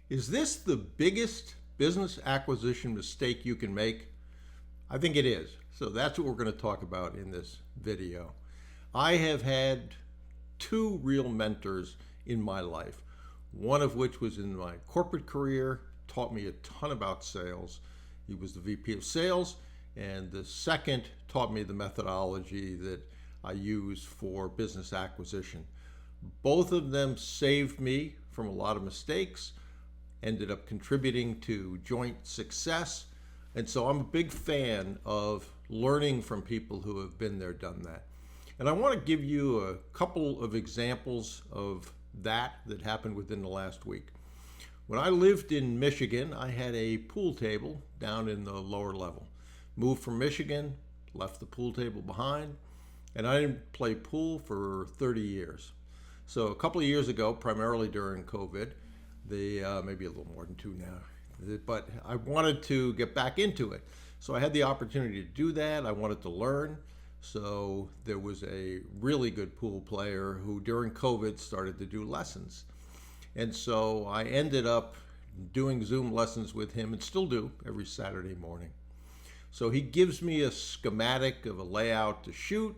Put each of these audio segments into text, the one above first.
Is this the biggest business acquisition mistake you can make? I think it is. So that's what we're going to talk about in this video. I have had two real mentors in my life, one of which was in my corporate career, taught me a ton about sales. He was the VP of sales, and the second taught me the methodology that I use for business acquisition. Both of them saved me from a lot of mistakes, ended up contributing to joint success. And so I'm a big fan of learning from people who have been there, done that. And I want to give you a couple of examples of that happened within the last week. When I lived in Michigan, I had a pool table down in the lower level. Moved from Michigan, left the pool table behind, and I didn't play pool for 30 years. So a couple of years ago, primarily during COVID, maybe a little more than two now, but I wanted to get back into it. So I had the opportunity to do that. I wanted to learn. So there was a really good pool player who during COVID started to do lessons. And so I ended up doing Zoom lessons with him, and still do every Saturday morning. So he gives me a schematic of a layout to shoot.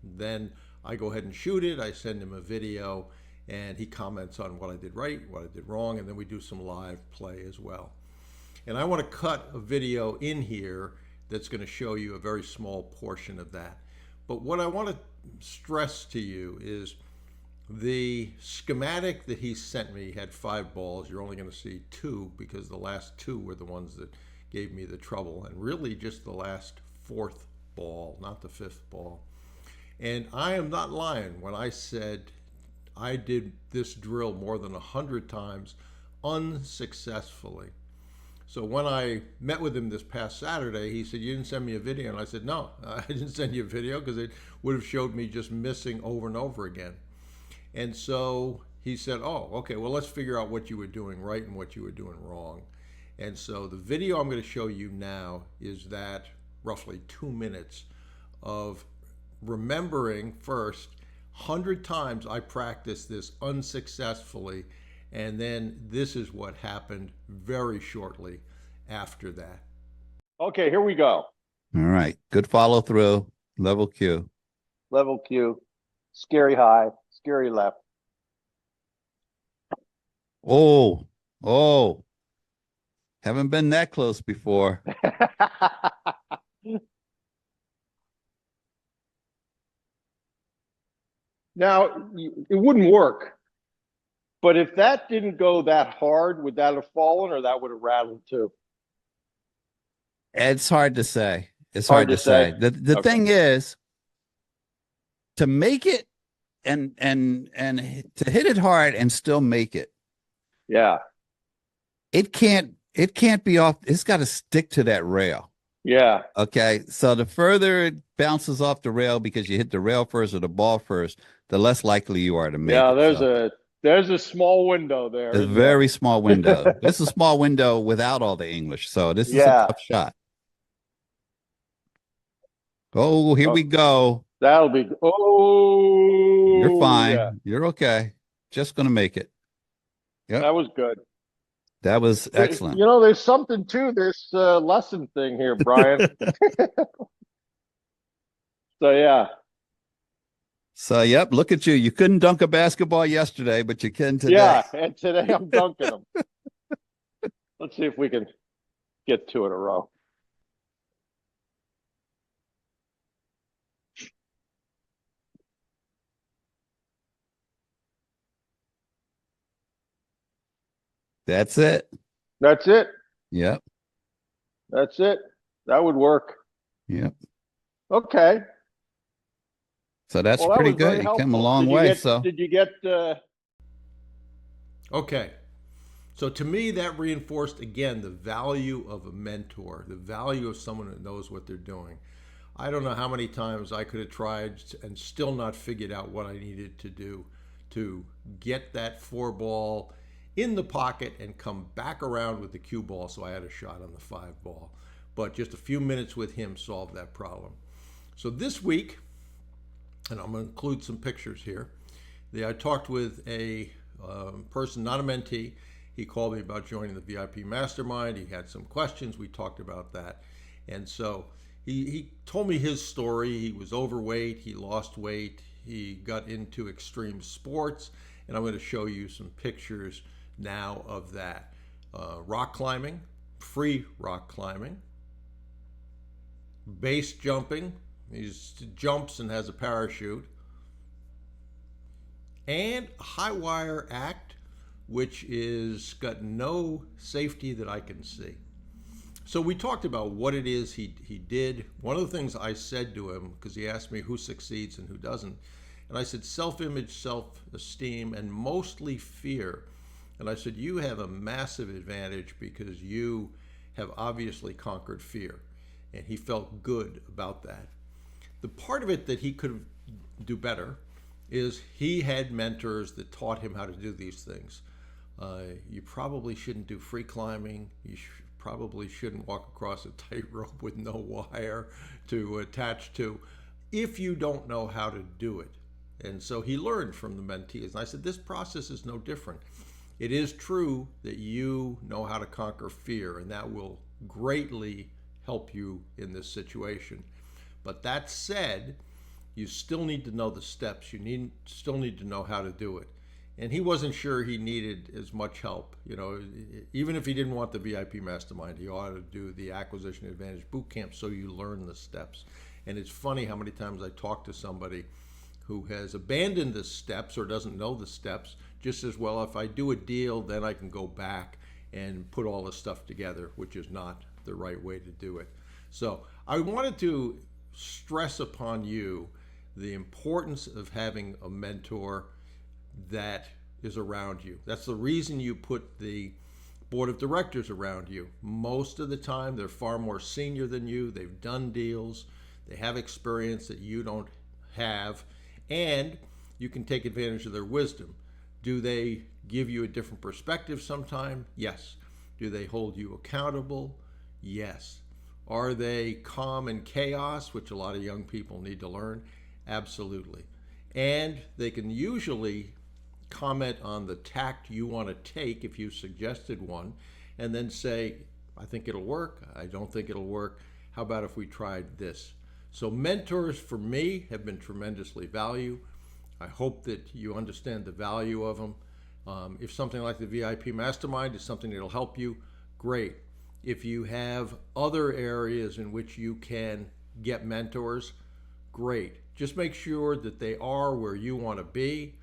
Then I go ahead and shoot it. I send him a video, and he comments on what I did right, what I did wrong, and then we do some live play as well. And I want to cut a video in here that's going to show you a very small portion of that. But what I want to stress to you is the schematic that he sent me had 5 balls. You're only going to see 2 because the last 2 were the ones that gave me the trouble, and really just the last 4th ball, not the 5th ball. And I am not lying when I said I did this drill more than 100 times unsuccessfully. So when I met with him this past Saturday, he said, "You didn't send me a video." And I said, "No, I didn't send you a video because it would have showed me just missing over and over again." And so he said, "Oh, okay, well, let's figure out what you were doing right and what you were doing wrong." And so the video I'm going to show you now is that roughly 2 minutes of remembering first 100 times I practiced this unsuccessfully, and then this is what happened very shortly after that. Okay, here we go. All right. Good follow through. Level Q. Level Q. Scary high, scary left. Oh. Haven't been that close before. Now, it wouldn't work. But if that didn't go that hard, would that have fallen or that would have rattled too? It's hard to say. It's hard to say. The Okay. thing is, to make it and to hit it hard and still make it. Yeah. It can't be off. It's got to stick to that rail. Yeah. Okay. So the further it bounces off the rail because you hit the rail first or the ball first, the less likely you are to make it. Yeah, there's a small window there. A very small window. This is a small window without all the English. So this is a tough shot. Oh, here we go. That'll be. Oh, you're fine. Yeah. You're okay. Just going to make it. Yep. That was good. That was excellent. You know, there's something to this lesson thing here, Brian. So, yeah. So, yep, look at you. You couldn't dunk a basketball yesterday, but you can today. Yeah, and today I'm dunking them. Let's see if we can get 2 in a row. That's it. That's it. Yep. That's it. That would work. Yep. Okay. So that's pretty good. You came a long way. Did you get Okay. So to me, that reinforced again the value of a mentor, the value of someone that knows what they're doing. I don't know how many times I could have tried and still not figured out what I needed to do to get that 4 ball in the pocket and come back around with the cue ball so I had a shot on the 5 ball. But just a few minutes with him solved that problem. So this week, and I'm going to include some pictures here, I talked with a person, not a mentee. He called me about joining the VIP Mastermind. He had some questions. We talked about that. And so he told me his story. He was overweight. He lost weight. He got into extreme sports. And I'm going to show you some pictures now of that. Rock climbing, free rock climbing, base jumping. He jumps and has a parachute. And a high wire act, which is got no safety that I can see. So we talked about what it is he did. One of the things I said to him, because he asked me who succeeds and who doesn't, and I said self-image, self-esteem, and mostly fear. And I said, you have a massive advantage because you have obviously conquered fear. And he felt good about that. The part of it that he could do better is he had mentors that taught him how to do these things. You probably shouldn't do free climbing. You probably shouldn't walk across a tightrope with no wire to attach to if you don't know how to do it. And so he learned from the mentees. And I said, this process is no different. It is true that you know how to conquer fear, and that will greatly help you in this situation. But that said, you still need to know the steps. You still need to know how to do it. And he wasn't sure he needed as much help. You know, even if he didn't want the VIP Mastermind, he ought to do the Acquisition Advantage Bootcamp so you learn the steps. And it's funny how many times I talk to somebody who has abandoned the steps or doesn't know the steps, just as well, if I do a deal, then I can go back and put all the stuff together, which is not the right way to do it. So I wanted to stress upon you the importance of having a mentor that is around you. That's the reason you put the board of directors around you. Most of the time, they're far more senior than you. They've done deals. They have experience that you don't have, and you can take advantage of their wisdom. Do they give you a different perspective sometime? Yes. Do they hold you accountable? Yes. Are they calm in chaos, which a lot of young people need to learn? Absolutely. And they can usually comment on the tact you want to take if you suggested one, and then say, I think it'll work, I don't think it'll work, how about if we tried this? So mentors for me have been tremendously valuable. I hope that you understand the value of them. If something like the VIP Mastermind is something that'll help you, great. If you have other areas in which you can get mentors, great. Just make sure that they are where you want to be.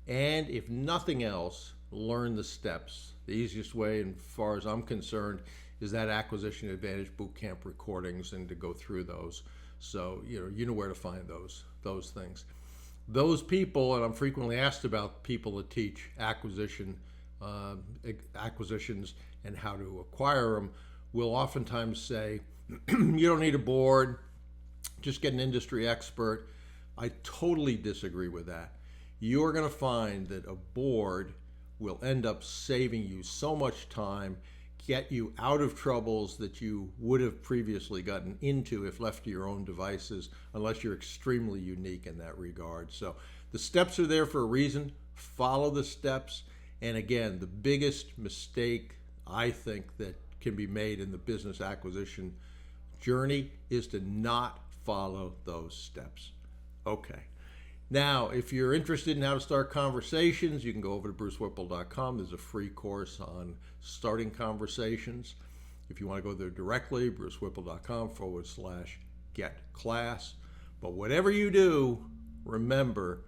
And if nothing else, learn the steps. The easiest way, as far as I'm concerned, is that Acquisition Advantage Bootcamp recordings and to go through those. So you know where to find those things. Those people, and I'm frequently asked about people that teach acquisitions and how to acquire them, will oftentimes say, you don't need a board, just get an industry expert. I totally disagree with that. You're going to find that a board will end up saving you so much time, get you out of troubles that you would have previously gotten into if left to your own devices, unless you're extremely unique in that regard. So the steps are there for a reason. Follow the steps. And again, the biggest mistake I think that can be made in the business acquisition journey is to not follow those steps. Okay. Now, if you're interested in how to start conversations, you can go over to brucewhipple.com. There's a free course on starting conversations. If you want to go there directly, brucewhipple.com/get class. But whatever you do, remember,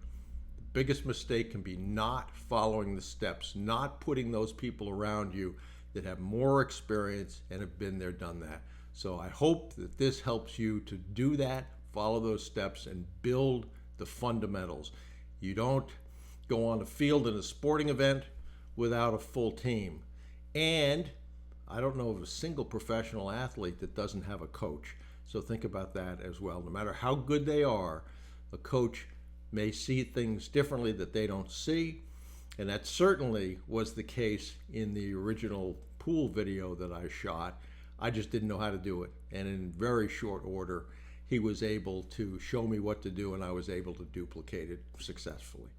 the biggest mistake can be not following the steps, not putting those people around you that have more experience and have been there, done that. So I hope that this helps you to do that, follow those steps, and build the fundamentals. You don't go on the field in a sporting event without a full team. And I don't know of a single professional athlete that doesn't have a coach. So think about that as well. No matter how good they are, a coach may see things differently that they don't see. And that certainly was the case in the original pool video that I shot. I just didn't know how to do it. And in very short order, he was able to show me what to do, and I was able to duplicate it successfully.